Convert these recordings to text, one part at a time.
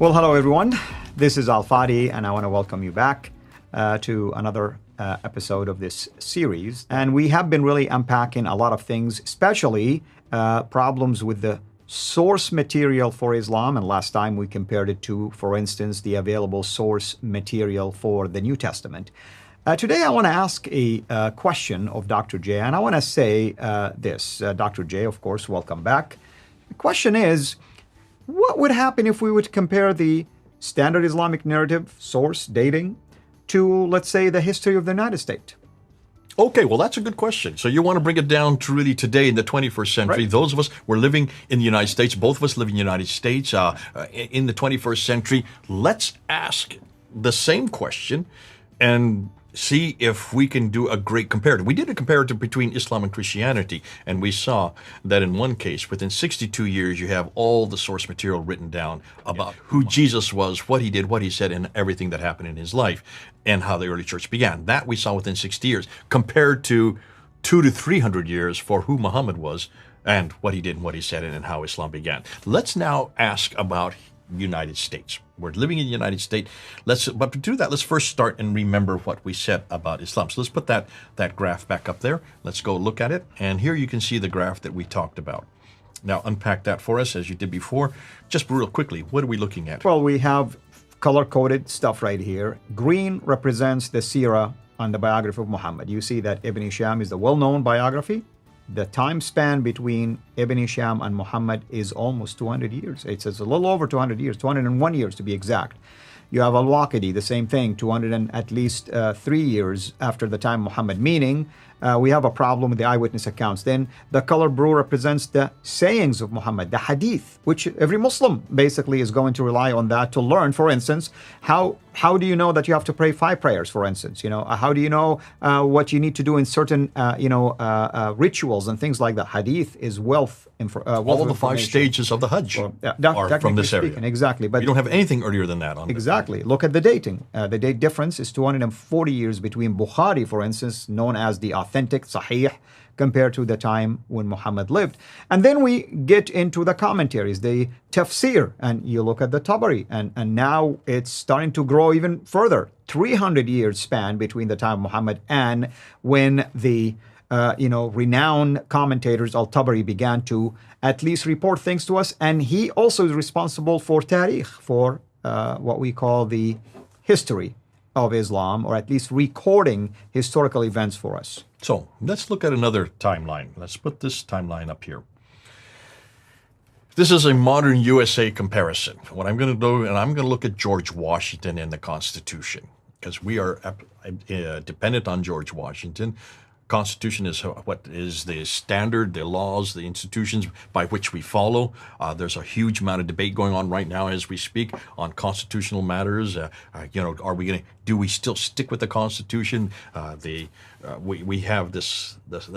Well, hello everyone. This is Al Fadi, and I want to welcome you back to another episode of this series. And we have been really unpacking a lot of things, especially problems with the source material for Islam. And last time we compared it to, for instance, the available source material for the New Testament. Today I want to ask a question of Dr. J, and I want to say this. Dr. J, of course, welcome back. The question is, what would happen if we would compare the standard Islamic narrative, source, dating, to, let's say, the history of the United States? Okay, well, that's a good question. So you want to bring it down to really today in the 21st century. Right. Those of us, we're living in the United States. Both of us live in the United States in the 21st century. Let's ask the same question and see if we can do a great comparative. We did a comparative between Islam and Christianity, and we saw that in one case, within 62 years, you have all the source material written down about who Jesus was, what he did, what he said, and everything that happened in his life, and how the early church began. That we saw within 60 years, compared to 200 to 300 years for who Muhammad was, and what he did, and what he said, and how Islam began. Let's now ask about United States. We're living in the United States. But to do that, let's first start and remember what we said about Islam. So let's put that graph back up there. Let's go look at it. And here you can see the graph that we talked about. Now unpack that for us as you did before. Just real quickly, what are we looking at? Well, we have color-coded stuff right here. Green represents the seerah and the biography of Muhammad. You see that Ibn Hisham is the well-known biography. The time span between Ibn Hisham and Muhammad is almost 200 years. It's a little over 200 years, 201 years to be exact. You have Al-Waqidi, the same thing, 200 and at least 3 years after the time of Muhammad, meaning we have a problem with the eyewitness accounts. Then the color blue represents the sayings of Muhammad, the hadith, which every Muslim basically is going to rely on that to learn. For instance, how do you know that you have to pray 5 prayers, for instance? How do you know what you need to do in certain, rituals and things like that? Hadith is wealth. All of the 5 stages of the Hajj are from this area. Exactly. But you don't have anything earlier than that on exactly. Look at the dating. The date difference is 240 years between Bukhari, for instance, known as the authentic Sahih, compared to the time when Muhammad lived. And then we get into the commentaries, the tafsir, and you look at the Tabari, and now it's starting to grow even further. 300 years span between the time of Muhammad and when the renowned commentators Al-Tabari began to at least report things to us. And he also is responsible for tarikh, for what we call the history of Islam, or at least recording historical events for us. So let's look at another timeline. Let's put this timeline up here. This is a modern USA comparison. What I'm going to do, and I'm going to look at George Washington and the Constitution, because we are dependent on George Washington. Constitution is what is the standard, the laws, the institutions by which we follow. There's a huge amount of debate going on right now as we speak on constitutional matters. Do we still stick with the Constitution? We have the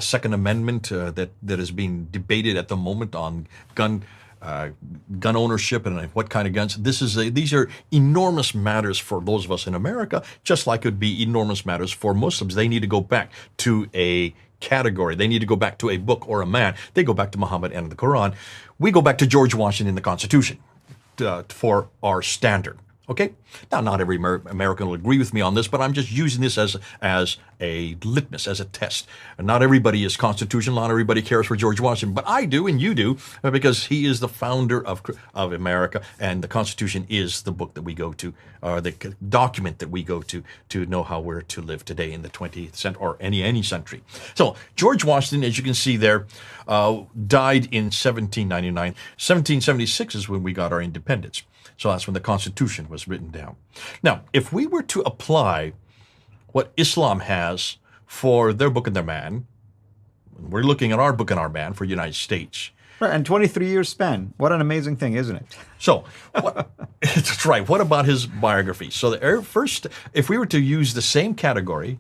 Second Amendment that is being debated at the moment on gun ownership and what kind of guns. These are enormous matters for those of us in America, just like it would be enormous matters for Muslims. They need to go back to a category. They need to go back to a book or a man. They go back to Muhammad and the Quran. We go back to George Washington and the Constitution for our standard. Okay? Now, not every American will agree with me on this, but I'm just using this as a litmus, as a test. And not everybody is constitutional, not everybody cares for George Washington, but I do and you do, because he is the founder of America, and the Constitution is the book that we go to, or the document that we go to know how we're to live today in the 20th century, or any century. So, George Washington, as you can see there, died in 1799. 1776 is when we got our independence. So that's when the Constitution was written down. Now, if we were to apply what Islam has for their book and their man, we're looking at our book and our man for United States. Right, and 23 years span. What an amazing thing, isn't it? So, that's right. What about his biography? So first, if we were to use the same category,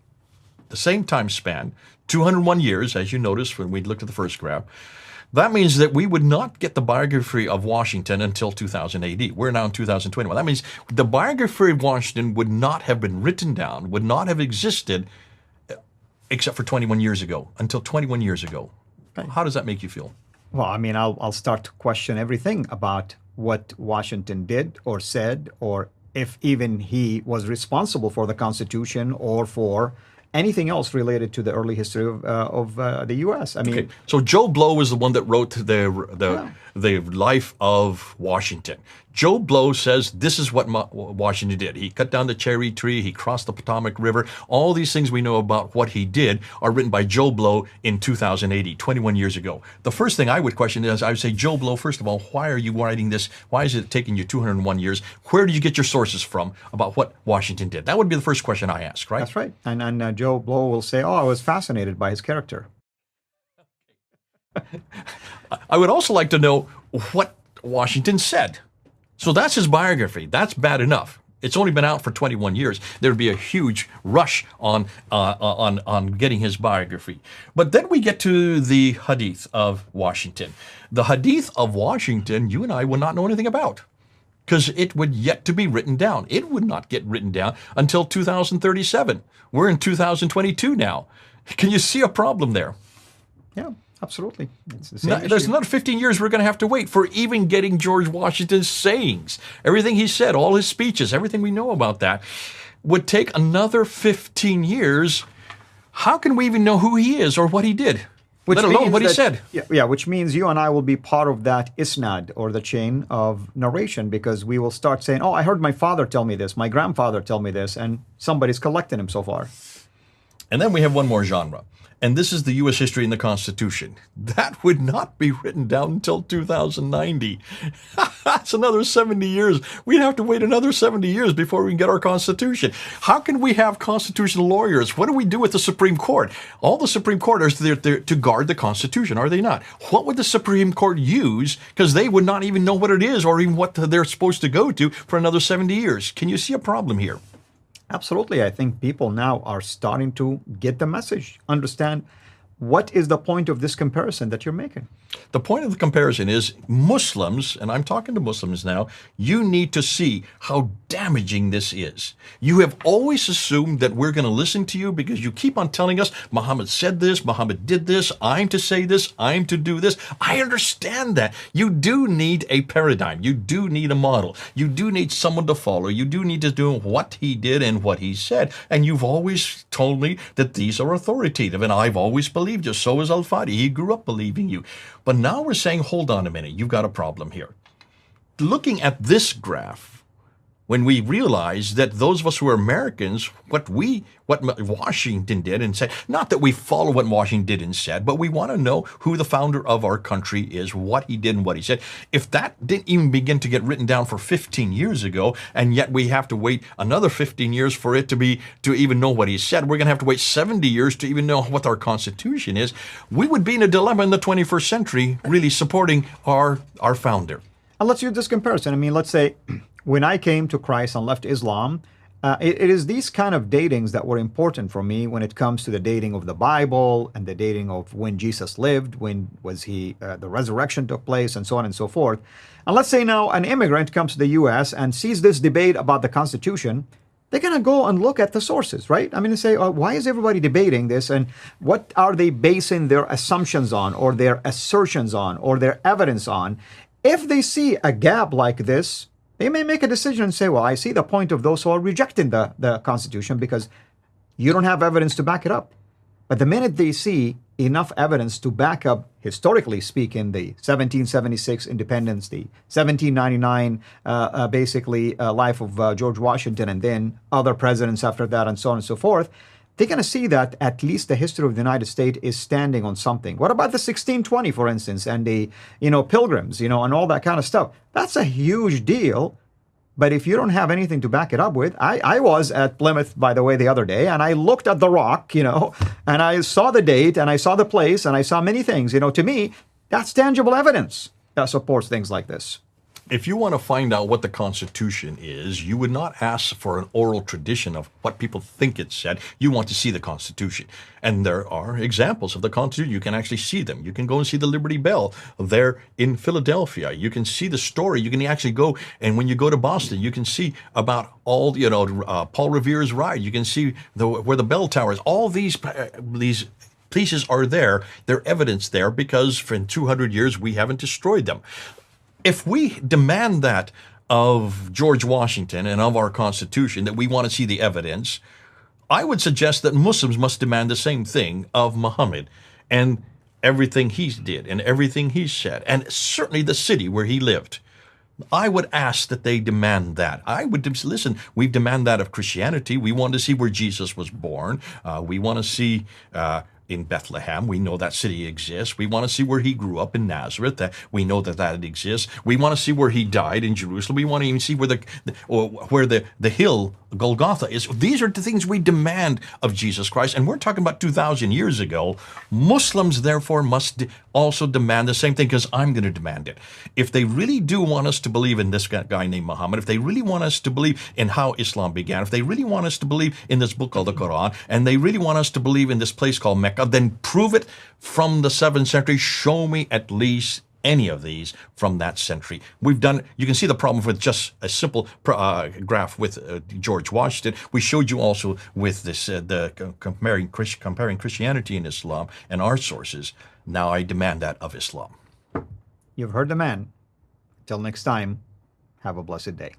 the same time span, 201 years, as you noticed when we looked at the first graph, that means that we would not get the biography of Washington until 2000 AD. We're now in 2021. That means the biography of Washington would not have been written down, would not have existed except for 21 years ago, until 21 years ago. How does that make you feel? Well, I mean, I'll start to question everything about what Washington did or said, or if even he was responsible for the Constitution or for anything else related to the early history of the U.S. I mean, Okay, so Joe Blow was the one that wrote the Yeah. the life of Washington. Joe Blow says this is what Washington did. He cut down the cherry tree. He crossed the Potomac River. All these things we know about what he did are written by Joe Blow in 2080, 21 years ago. The first thing I would question is, I would say, Joe Blow, first of all, why are you writing this? Why is it taking you 201 years? Where do you get your sources from about what Washington did? That would be the first question I ask, right? that's right. And Joe Blow will say, "Oh, I was fascinated by his character." I would also like to know what Washington said. So that's his biography. That's bad enough. It's only been out for 21 years. There'd be a huge rush on getting his biography. But then we get to the Hadith of Washington. The Hadith of Washington, you and I would not know anything about, because it would yet to be written down. It would not get written down until 2037. We're in 2022 now. Can you see a problem there? Yeah, absolutely. It's the same There's issue. another 15 years we're going to have to wait for even getting George Washington's sayings. Everything he said, all his speeches, everything we know about that would take another 15 years. How can we even know who he is or what he did? Let alone means what he that- said. Yeah, which means you and I will be part of that isnad, or the chain of narration, because we will start saying, "Oh, I heard my father tell me this, my grandfather tell me this," and somebody's collecting them so far. And then we have one more genre. And this is the U.S. history and the Constitution. That would not be written down until 2090. That's another 70 years. We'd have to wait another 70 years before we can get our Constitution. How can we have constitutional lawyers? What do we do with the Supreme Court? All the Supreme Court is there to guard the Constitution, are they not? What would the Supreme Court use? Because they would not even know what it is or even what they're supposed to go to for another 70 years. Can you see a problem here? Absolutely. I think people now are starting to get the message, understand what is the point of this comparison that you're making. The point of the comparison is Muslims, and I'm talking to Muslims now, you need to see how damaging this is. You have always assumed that we're going to listen to you because you keep on telling us, Muhammad said this, Muhammad did this, I'm to say this, I'm to do this. I understand that. You do need a paradigm. You do need a model. You do need someone to follow. You do need to do what he did and what he said. And you've always told me that these are authoritative, and I've always believed you. So is Al-Fadi. He grew up believing you. But now we're saying, hold on a minute, you've got a problem here. Looking at this graph, when we realize that those of us who are Americans, what Washington did and said, not that we follow what Washington did and said, but we want to know who the founder of our country is, what he did and what he said. If that didn't even begin to get written down for 15 years ago, and yet we have to wait another 15 years for it to even know what he said, we're going to have to wait 70 years to even know what our Constitution is. We would be in a dilemma in the 21st century, really supporting our founder. And let's use this comparison. I mean, let's say when I came to Christ and left Islam, it is these kind of datings that were important for me when it comes to the dating of the Bible and the dating of when Jesus lived, when was he, the resurrection took place, and so on and so forth. And let's say now an immigrant comes to the U.S. and sees this debate about the Constitution. They're going to go and look at the sources, right? I mean, they say, why is everybody debating this? And what are they basing their assumptions on, or their assertions on, or their evidence on? If they see a gap like this, they may make a decision and say, well, I see the point of those who are rejecting the Constitution because you don't have evidence to back it up. But the minute they see enough evidence to back up, historically speaking, the 1776 independence, the 1799 life of George Washington, and then other presidents after that, and so on and so forth, they're going to see that at least the history of the United States is standing on something. What about the 1620, for instance, and the Pilgrims, and all that kind of stuff? That's a huge deal. But if you don't have anything to back it up with, I was at Plymouth, by the way, the other day, and I looked at the rock, and I saw the date, and I saw the place, and I saw many things. To me, that's tangible evidence that supports things like this. If you want to find out what the Constitution is, you would not ask for an oral tradition of what people think it said. You want to see the Constitution. And there are examples of the Constitution. You can actually see them. You can go and see the Liberty Bell there in Philadelphia. You can see the story. You can actually go, and when you go to Boston, you can see about all, Paul Revere's ride. You can see where the bell tower is. All these pieces are there. They're evidence there because for 200 years we haven't destroyed them. if we demand that of George Washington and of our Constitution, that we want to see the evidence, I would suggest that Muslims must demand the same thing of Muhammad and everything he did and everything he said, and certainly the city where he lived. I would ask that they demand that. I would listen. We demand that of Christianity. We want to see where Jesus was born. We want to see in Bethlehem. We know that city exists. We want to see where he grew up in Nazareth. That we know that exists. We want to see where he died in Jerusalem. We want to even see where the hill Golgotha is. These are the things we demand of Jesus Christ, and we're talking about 2,000 years ago. Muslims, therefore, must also demand the same thing, because I'm going to demand it. If they really do want us to believe in this guy named Muhammad, if they really want us to believe in how Islam began, if they really want us to believe in this book called the Quran, and they really want us to believe in this place called Mecca, then prove it from the 7th century. Show me at least any of these from that century. We've done, you can see the problem with just a simple graph with George Washington. We showed you also with this, comparing Christianity and Islam and our sources. Now I demand that of Islam. You've heard the man. Till next time, have a blessed day.